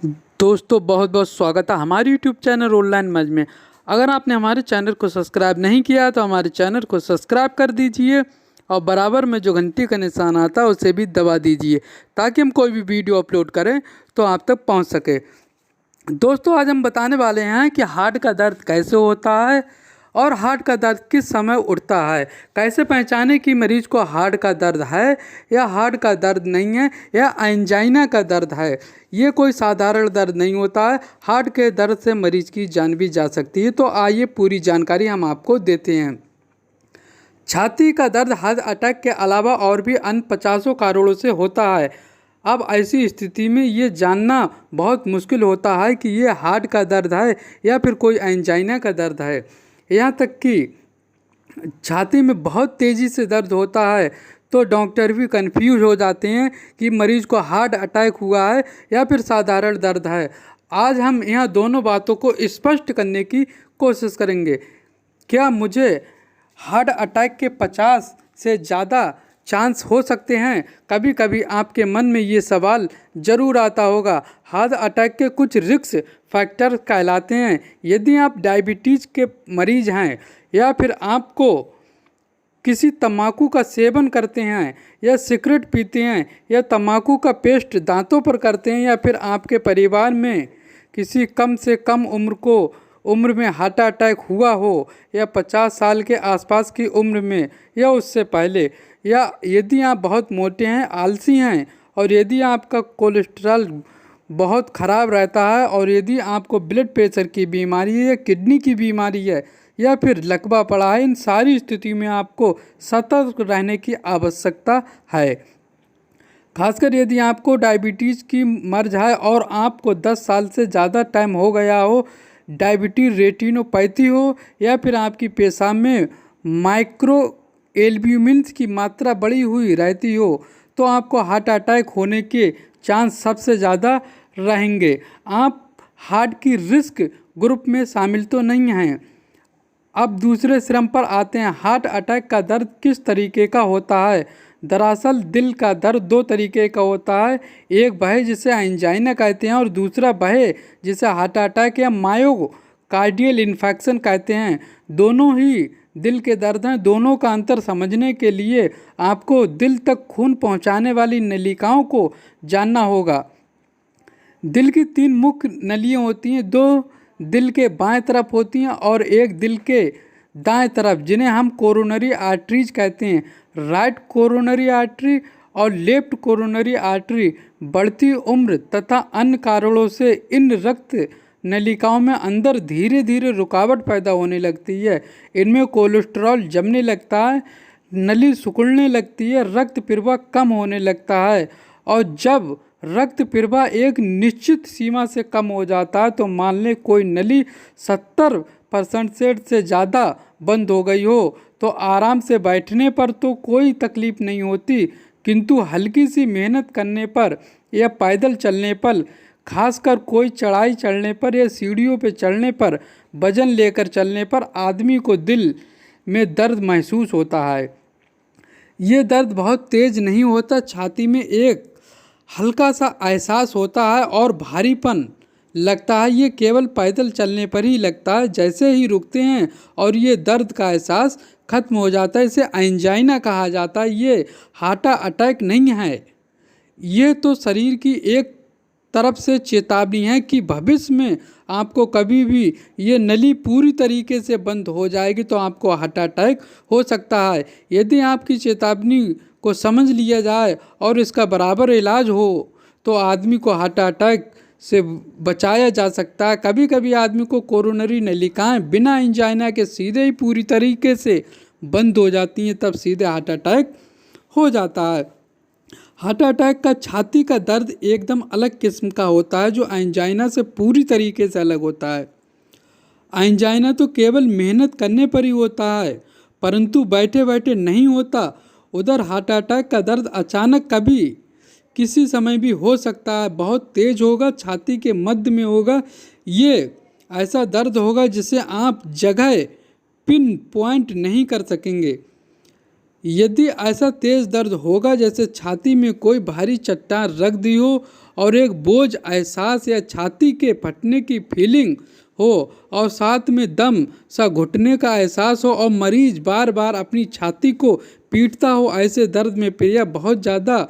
दोस्तों बहुत बहुत स्वागत है हमारे यूट्यूब चैनल ऑनलाइन मज में। अगर आपने हमारे चैनल को सब्सक्राइब नहीं किया तो हमारे चैनल को सब्सक्राइब कर दीजिए और बराबर में जो घंटी का निशान आता है उसे भी दबा दीजिए ताकि हम कोई भी वीडियो अपलोड करें तो आप तक पहुंच सके। दोस्तों आज हम बताने वाले हैं कि हार्ट का दर्द कैसे होता है और हार्ट का दर्द किस समय उठता है, कैसे पहचाने कि मरीज को हार्ट का दर्द है या हार्ट का दर्द नहीं है या एंजाइना का दर्द है। ये कोई साधारण दर्द नहीं होता है, हार्ट के दर्द से मरीज की जान भी जा सकती है। तो आइए पूरी जानकारी हम आपको देते हैं। छाती का दर्द हार्ट अटैक के अलावा और भी अन्य 50 कारणों से होता है। अब ऐसी स्थिति में ये जानना बहुत मुश्किल होता है कि ये हार्ट का दर्द है या फिर कोई एंजाइना का दर्द है। यहाँ तक कि छाती में बहुत तेज़ी से दर्द होता है तो डॉक्टर भी कंफ्यूज हो जाते हैं कि मरीज को हार्ट अटैक हुआ है या फिर साधारण दर्द है। आज हम यहाँ दोनों बातों को स्पष्ट करने की कोशिश करेंगे। क्या मुझे हार्ट अटैक के 50 से ज़्यादा चांस हो सकते हैं? कभी कभी आपके मन में ये सवाल ज़रूर आता होगा। हार्ट अटैक के कुछ रिस्क फैक्टर कहलाते हैं। यदि आप डायबिटीज़ के मरीज हैं या फिर आपको किसी तम्बाकू का सेवन करते हैं या सिगरेट पीते हैं या तम्बाकू का पेस्ट दांतों पर करते हैं या फिर आपके परिवार में किसी कम से कम उम्र में हार्ट अटैक हुआ हो या 50 साल के आसपास की उम्र में या उससे पहले, या यदि आप बहुत मोटे हैं, आलसी हैं और यदि आपका कोलेस्ट्रॉल बहुत ख़राब रहता है और यदि आपको ब्लड प्रेशर की बीमारी है या किडनी की बीमारी है या फिर लकवा पड़ा है, इन सारी स्थिति में आपको सतर्क रहने की आवश्यकता है। खासकर यदि आपको डायबिटीज़ की मर्ज है और आपको 10 साल से ज़्यादा टाइम हो गया हो, डायबिटीज रेटिनोपैथी हो या फिर आपकी पेशाब में माइक्रो एल्ब्यूमिन की मात्रा बढ़ी हुई रहती हो तो आपको हार्ट अटैक होने के चांस सबसे ज़्यादा रहेंगे। आप हार्ट की रिस्क ग्रुप में शामिल तो नहीं हैं। अब दूसरे क्रम पर आते हैं, हार्ट अटैक का दर्द किस तरीके का होता है। दरअसल दिल का दर्द दो तरीके का होता है। एक वह जिसे एंजाइना कहते हैं और दूसरा वह जिसे हार्ट अटैक या मायोकार्डियल इन्फेक्शन कहते हैं। दोनों ही दिल के दर्द हैं। दोनों का अंतर समझने के लिए आपको दिल तक खून पहुंचाने वाली नलिकाओं को जानना होगा। दिल की 3 मुख्य नलियाँ होती हैं, 2 दिल के बाएं तरफ होती हैं और एक दिल के दाएं तरफ, जिन्हें हम कोरोनरी आर्टरीज कहते हैं। राइट कोरोनरी आर्टरी और लेफ्ट कोरोनरी आर्टरी। बढ़ती उम्र तथा अन्य कारणों से इन रक्त नलिकाओं में अंदर धीरे धीरे रुकावट पैदा होने लगती है। इनमें कोलेस्ट्रॉल जमने लगता है, नली सिकुड़ने लगती है, रक्त प्रवाह कम होने लगता है और जब रक्त प्रवाह एक निश्चित सीमा से कम हो जाता है तो मान लें कोई नली 70% से ज़्यादा बंद हो गई हो तो आराम से बैठने पर तो कोई तकलीफ नहीं होती, किंतु हल्की सी मेहनत करने पर या पैदल चलने पर, खासकर कोई चढ़ाई चढ़ने पर या सीढ़ियों पर चढ़ने पर, वजन लेकर चलने पर आदमी को दिल में दर्द महसूस होता है। ये दर्द बहुत तेज़ नहीं होता, छाती में एक हल्का सा एहसास होता है और भारीपन लगता है। ये केवल पैदल चलने पर ही लगता है। जैसे ही रुकते हैं और ये दर्द का एहसास खत्म हो जाता है। इसे एंजाइना कहा जाता है। ये हार्ट अटैक नहीं है। ये तो शरीर की एक तरफ से चेतावनी है कि भविष्य में आपको कभी भी ये नली पूरी तरीके से बंद हो जाएगी तो आपको हार्ट अटैक हो सकता है। यदि आपकी चेतावनी को समझ लिया जाए और इसका बराबर इलाज हो तो आदमी को हार्ट अटैक से बचाया जा सकता है। कभी कभी आदमी को कोरोनरी नलिकाएं बिना एंजाइना के सीधे ही पूरी तरीके से बंद हो जाती हैं, तब सीधे हार्ट अटैक हो जाता है। हार्ट अटैक का छाती का दर्द एकदम अलग किस्म का होता है जो एंजाइना से पूरी तरीके से अलग होता है। एंजाइना तो केवल मेहनत करने पर ही होता है परंतु बैठे बैठे नहीं होता। उधर हार्ट अटैक का दर्द अचानक कभी किसी समय भी हो सकता है, बहुत तेज होगा, छाती के मध्य में होगा। ये ऐसा दर्द होगा जिसे आप जगह पिन पॉइंट नहीं कर सकेंगे। यदि ऐसा तेज़ दर्द होगा जैसे छाती में कोई भारी चट्टान रख दी हो और एक बोझ एहसास या छाती के फटने की फीलिंग हो और साथ में दम सा घुटने का एहसास हो और मरीज बार बार अपनी छाती को पीटता हो, ऐसे दर्द में प्रिया बहुत ज़्यादा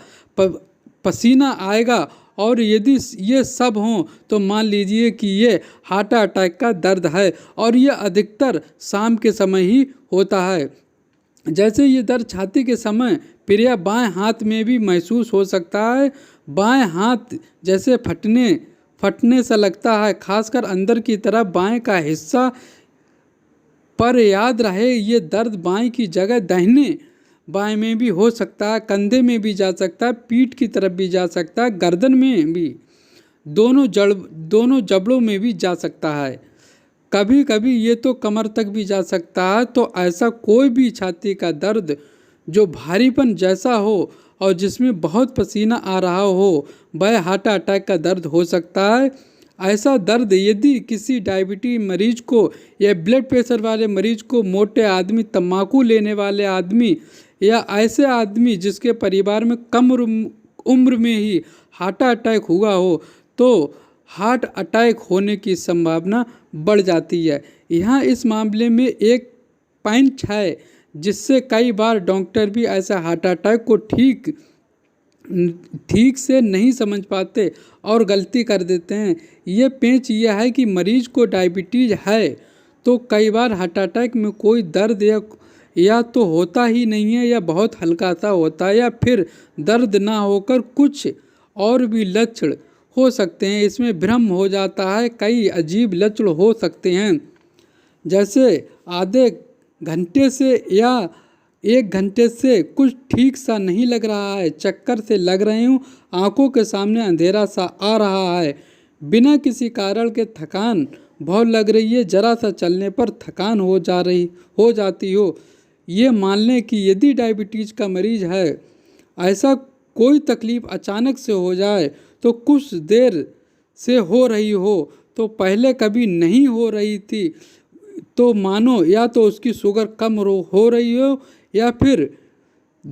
पसीना आएगा और यदि ये सब हों तो मान लीजिए कि ये हार्ट अटैक का दर्द है और ये अधिकतर शाम के समय ही होता है। जैसे ये दर्द छाती के समय प्रिया बाएं हाथ में भी महसूस हो सकता है। बाएं हाथ जैसे फटने सा लगता है, खासकर अंदर की तरफ बाएं का हिस्सा। पर याद रहे ये दर्द बाएं की जगह दाहिने बाएं में भी हो सकता है, कंधे में भी जा सकता है, पीठ की तरफ भी जा सकता है, गर्दन में भी, दोनों जबड़ों में भी जा सकता है। कभी कभी ये तो कमर तक भी जा सकता है। तो ऐसा कोई भी छाती का दर्द जो भारीपन जैसा हो और जिसमें बहुत पसीना आ रहा हो, वह हार्ट अटैक का दर्द हो सकता है। ऐसा दर्द यदि किसी डायबिटीज मरीज को या ब्लड प्रेशर वाले मरीज को, मोटे आदमी, तम्बाकू लेने वाले आदमी या ऐसे आदमी जिसके परिवार में कम उम्र में ही हार्ट अटैक हुआ हो, तो हार्ट अटैक होने की संभावना बढ़ जाती है। यहाँ इस मामले में एक पॉइंट है जिससे कई बार डॉक्टर भी ऐसा हार्ट अटैक को ठीक से नहीं समझ पाते और गलती कर देते हैं। ये पेंच यह है कि मरीज को डायबिटीज है तो कई बार हार्ट अटैक में कोई दर्द या तो होता ही नहीं है या बहुत हल्का सा होता है, या फिर दर्द ना होकर कुछ और भी लक्षण हो सकते हैं। इसमें भ्रम हो जाता है। कई अजीब लक्षण हो सकते हैं, जैसे आधे घंटे से या 1 घंटे से कुछ ठीक सा नहीं लग रहा है, चक्कर से लग रहे हूँ, आंखों के सामने अंधेरा सा आ रहा है, बिना किसी कारण के थकान बहुत लग रही है, जरा सा चलने पर थकान हो जाती हो। ये मान लें कि यदि डायबिटीज का मरीज है, ऐसा कोई तकलीफ अचानक से हो जाए तो कुछ देर से हो रही हो तो पहले कभी नहीं हो रही थी, तो मानो या तो उसकी शुगर कम हो रही हो या फिर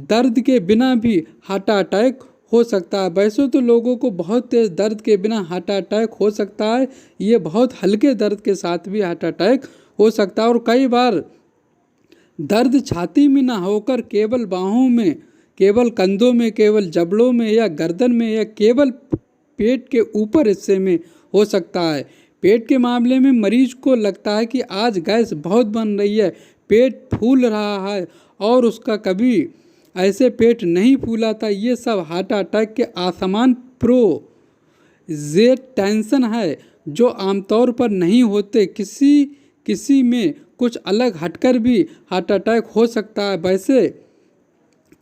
दर्द के बिना भी हार्ट अटैक हो सकता है। वैसे तो लोगों को बहुत तेज दर्द के बिना हार्ट अटैक हो सकता है, ये बहुत हल्के दर्द के साथ भी हार्ट अटैक हो सकता है। और कई बार दर्द छाती में ना होकर केवल बाहों में, केवल कंधों में, केवल जबड़ों में या गर्दन में या केवल पेट के ऊपर हिस्से में हो सकता है। पेट के मामले में मरीज को लगता है कि आज गैस बहुत बन रही है, पेट फूल रहा है और उसका कभी ऐसे पेट नहीं फूला था। ये सब हार्ट अटैक के आसमान टेंशन है जो आमतौर पर नहीं होते। किसी में कुछ अलग हटकर भी हार्ट अटैक हो सकता है। वैसे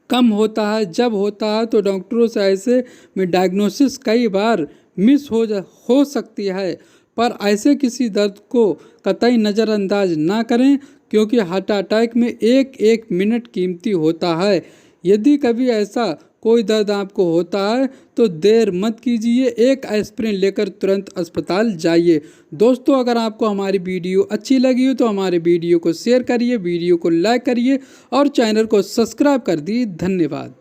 कम होता है, जब होता है तो डॉक्टरों से ऐसे में डायग्नोसिस कई बार मिस हो सकती है। पर ऐसे किसी दर्द को कतई नज़रअंदाज ना करें, क्योंकि हार्ट अटैक में एक एक मिनट कीमती होता है। यदि कभी ऐसा कोई दर्द आपको होता है तो देर मत कीजिए, एक एस्पिरिन लेकर तुरंत अस्पताल जाइए। दोस्तों, अगर आपको हमारी वीडियो अच्छी लगी हो तो हमारे वीडियो को शेयर करिए, वीडियो को लाइक करिए और चैनल को सब्सक्राइब कर दिए। धन्यवाद।